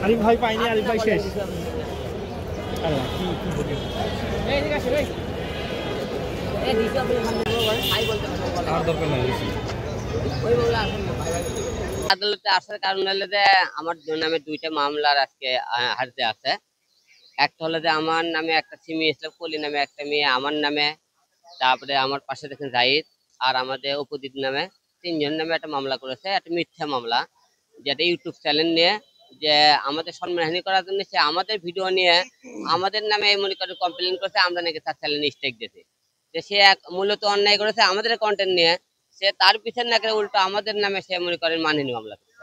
আরিফ ভাই পাইনি, আরিফ ভাই শেষ। আল্লাহ কি কি বলি, আমার দরকার নাই। আদালতে আসার কারণ হলো যে আমার নামে দুইটা মামলার আজকে হাজতে আছে। একটা হলো যে আমার নামে একটা সিমি ইসলাম কলি নামে একটা মেয়ে আমার নামে, তারপরে আমার পাশে দেখেন জাহিদ আর আমাদের উপদীপ নামে তিনজন নামে একটা মামলা করেছে, একটা মিথ্যা মামলা, যেটা ইউটিউব চ্যানেল নিয়ে যে আমাদের সম্মানহানি করার জন্য সে আমাদের ভিডিও নিয়ে আমাদের নামে মনে করে কমপ্লেন করেছে, আমরা নাকি তার চ্যানেলে স্ট্রাইক দিয়েছি। যে সে মূলত অন্যায় করেছে আমাদের কন্টেন্ট নিয়ে, সে তার পিছনে না করে উল্টো আমাদের নামে সে মনে করেন মানহানি মামলা করেছে।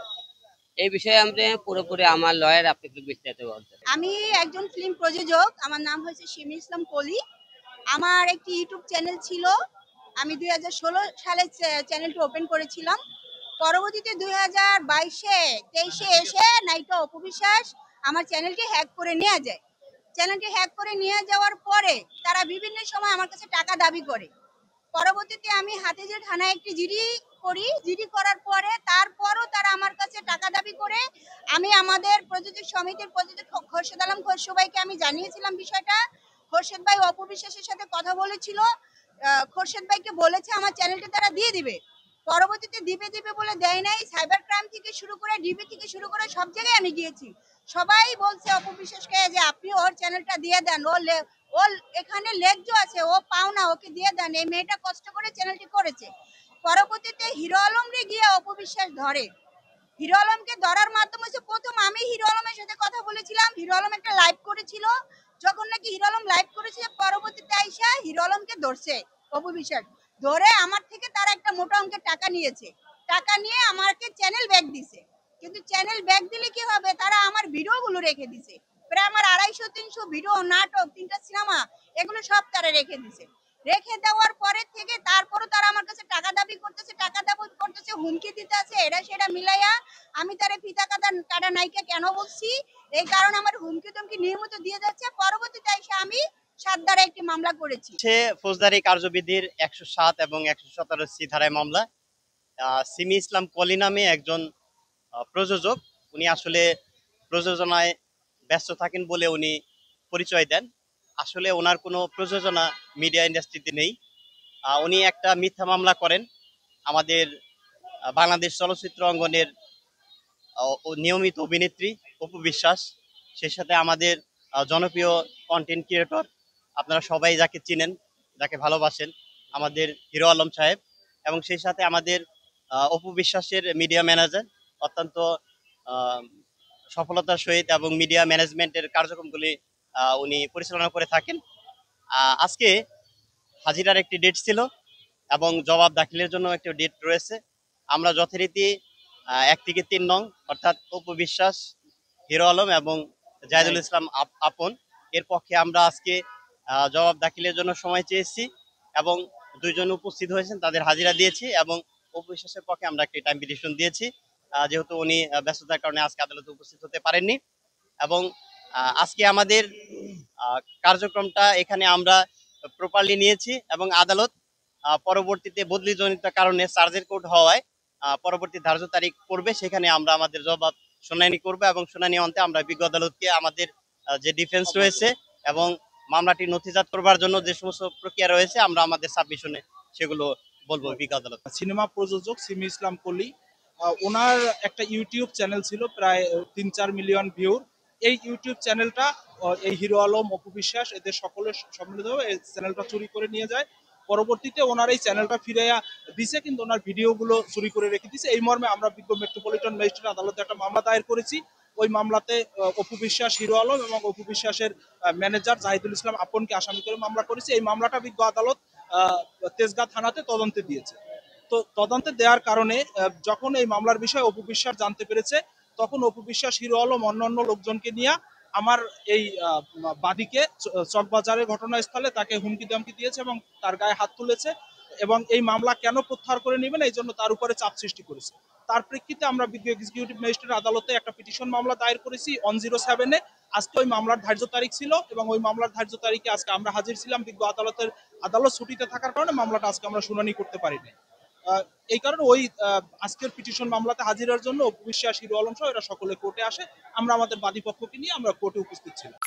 এই বিষয়ে আমরা পুরোপুরি আমার লয়ার আপনাকে বিস্তারিত বলতে। আমি একজন ফিল্ম প্রযোজক, আমার নাম হচ্ছে সিমি ইসলাম কলি। আমার একটি ইউটিউব চ্যানেল ছিল, আমি 2016 সালে চ্যানেলটি ওপেন করেছিলাম। পরবর্তীতে 2022-23 এসে নায়িকা অপবিশ্বাস আমার চ্যানেলটি হ্যাক করে নেওয়া যায়। চ্যানেলটি হ্যাক করে নিয়ে যাওয়ার পরে তারা বিভিন্ন সময় আমার কাছে টাকা দাবি করে। পরবর্তীতে আমি হাতিঝিল থানায় একটি জিডি করি। জিডি করার পরে তারপরও তারা আমার কাছে টাকা দাবি করে। আমি আমাদের প্রযোজক সমিতির প্রযোজক খোরশেদ আলম খসরু ভাইকে আমি জানিয়েছিলাম বিষয়টা। খোরশেদ ভাই অপবিশ্বাসের সাথে কথা বলেছিল, খোরশেদ ভাইকে বলেছে আমার চ্যানেলটা তারা দিয়ে দিবে। পরবর্তীতে দিবে দিবে বলে দেয় নাই। সাইবার ক্রাইম থেকে শুরু করে ডিবি থেকে শুরু করে সব জায়গায় আমি গিয়েছি। সবাই বলছে অপবিশ্বাসকে যে আপনি ওর চ্যানেলটা দিয়ে দেন, ও এখানে লেজ্জ আছে, ও পাও না, ওকে দিয়ে দেন, এই মেয়েটা কষ্ট করে চ্যানেলটি করেছে। পরবর্তীতে হিরো আলমরে গিয়ে অপবিশ্বাস ধরে। হিরো আলমকে ধরার মাধ্যম হচ্ছে প্রথম আমি হিরো আলমের সাথে কথা বলেছিলাম। হিরো আলম একটা লাইভ করেছিল, যখন নাকি হিরো আলম লাইভ করেছে পরবর্তীতে আইসা হিরো আলমকে ধরছে অপবিশ্বাস। ধরে আমার থেকে তারা একটা মোটা অঙ্কের টাকা নিয়েছে। টাকা নিয়ে আমাকে চ্যানেল ব্যাক দিছে। কিন্তু চ্যানেল ব্যাক দিলে কি হবে, তারা আমার ভিডিওগুলো রেখে দিছে। প্রায় আমার 250-300 ভিডিও, নাটক, 3টা সিনেমা, এগুলো সব তারা রেখে দিছে। রেখে দেওয়ার পরে থেকে তারপরও তারা আমার কাছে টাকা দাবি করতেছে, হুমকি দিতে আছে, এটা সেটা মিলাইয়া আমি তারে ফিতা কাটা নায়িকা কেন বলছি, এই কারণে আমার হুমকি তুমকি নিয়মিত দিয়ে যাচ্ছে। পরবর্তীতে এসে আমি 7 ধারায় একটি মামলা করেছি। সে ফৌজদারি কার্যবিধির 107 এবং 117 ধারায় মামলা। সিমি ইসলাম কলি নামে একজন প্রযোজক, উনি আসলে প্রযোজনায় ব্যস্ত থাকেন বলে উনি পরিচয় দেন। আসলে ওনার কোনো প্রযোজনা মিডিয়া ইন্ডাস্ট্রিতে নেই। উনি একটা মিথ্যা মামলা করেন আমাদের বাংলাদেশ চলচ্চিত্র অঙ্গনের নিয়মিত অভিনেত্রী অপু বিশ্বাস, সেই সাথে আমাদের জনপ্রিয় কন্টেন্ট ক্রিয়েটর, আপনারা সবাই যাকে চিনেন, যাকে ভালোবাসেন, আমাদের হিরো আলম সাহেব, এবং সেই সাথে আমাদের অপু বিশ্বাসের মিডিয়া ম্যানেজার, অত্যন্ত সফলতার সহিত এবং মিডিয়া ম্যানেজমেন্টের কার্যক্রমগুলি উনি পরিচালনা করে থাকেন। আজকে হাজিরার একটি ডেট ছিল এবং জবাব দাখিলের জন্য একটি ডেট রয়েছে। আমরা যথারীতি 1 থেকে 3 নং অর্থাৎ অপু বিশ্বাস, হিরো আলম এবং জাহিদুল ইসলাম আপন এর পক্ষে আমরা আজকে জবাব দাখিলের জন্য সময় চেয়েছি এবং 2 জন উপস্থিত হয়েছেন, তাদের হাজিরা দিয়েছি এবং অপু বিশ্বাসের পক্ষে আমরা একটি টাইম পিটিশন দিয়েছি, যেহেতু উনি ব্যস্ততার কারণে আজকে আদালতে উপস্থিত হতে পারেননি। এবং আজকে আমাদের কার্যক্রমটা এখানে আমরা প্রপারলি নিয়েছি এবং আদালত পরবর্তীতে বদলিজনিত কারণে চার্জের কোর্ট হওয়ায় পরবর্তী ধার্য তারিখ করবে, সেখানে আমরা আমাদের জবাব শুনানি করব এবং শুনানি অন্তে আমরা বিজ্ঞ আদালতকে আমাদের যে ডিফেন্স রয়েছে এবং মামলাটি নথিজাত করবার জন্য যে সমস্ত প্রক্রিয়া রয়েছে আমরা আমাদের সাবমিশনে সেগুলো বলবো বিজ্ঞ আদালত। সিনেমা প্রযোজক সিমি ইসলাম কলি, ওনার একটা ইউটিউব চ্যানেল ছিল প্রায় 3-4 মিলিয়ন ভিউর। এই ইউটিউব চ্যানেলটা এই হিরো আলম, অপু বিশ্বাস এদের সকলের সম্মিলিতভাবে এই চ্যানেলটা চুরি করে নিয়ে যায়। পরবর্তীতে ওনার এই চ্যানেলটা ফিরাইয়া দিছে, কিন্তু ওনার ভিডিওগুলো চুরি করে রেখে দিছে। এই মর্মে আমরা বিজ্ঞ মেট্রোপলিটন ম্যাজিস্ট্রেট আদালতে একটা মামলা দায়ের করেছি। ওই মামলাতে অপু বিশ্বাস, হিরো আলম এবং অপু বিশ্বাসের ম্যানেজার জাহিদুল ইসলাম আপনকে আসামি করে মামলা করেছি। এই মামলাটা বিজ্ঞ আদালত তেজগাঁ থানাতে তদন্তে দিয়েছে। তো তদন্তে দেওয়ার কারণে যখন এই মামলার বিষয়ে অপু বিশ্বাস জানতে পেরেছে, তখন অপু বিশ্বাস, হিরো আলম, অন্যান্য লোকজনকে নিয়ে আমার এই বাদীকে চকবাজারের ঘটনাস্থলে তাকে হুমকি দামকি দিয়েছে এবং তার গায়ে হাত তুলেছে এবং এই মামলা কেন প্রত্যাহার করে নেবেন এই জন্য তার উপরে চাপ সৃষ্টি করেছে। তার প্রেক্ষিতে আমরা বিজ্ঞ এক্সিকিউটিভ ম্যাজিস্ট্রেট আদালতে একটা পিটিশন মামলা দায়ের করেছি 107-এ। আজকে ওই মামলার ধার্য তারিখ ছিল এবং ওই মামলার ধার্য তারিখে আজকে আমরা হাজির ছিলাম। বিজ্ঞ আদালত ছুটিতে থাকার কারণে মামলাটা আজকে আমরা শুনানি করতে পারিনি। এই কারণে ওই আজকের পিটিশন মামলাতে হাজিরার জন্য অপু বিশ্বাস, হিরো আলম সহ এরা সকলে কোর্টে আসে। আমরা আমাদের বাদীপক্ষকে নিয়ে আমরা কোর্টে উপস্থিত ছিলাম।